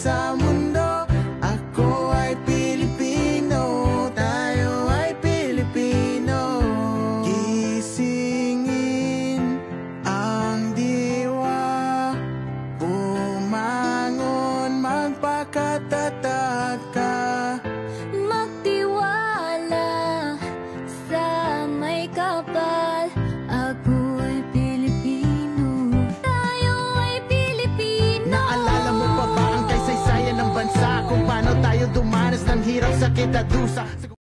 sa mundo. Ako ay Pilipino, tayo ay Pilipino. Gisingin ang diwa, bumangon, magpakatatag ka. Magtiwala sa may kapal. Ako ay Pilipino, tayo ay Pilipino. Naalala mo pa ba ang kaysaysayan ng bansa, kung paano tayo dumanas ng hirap, sakit at dusa?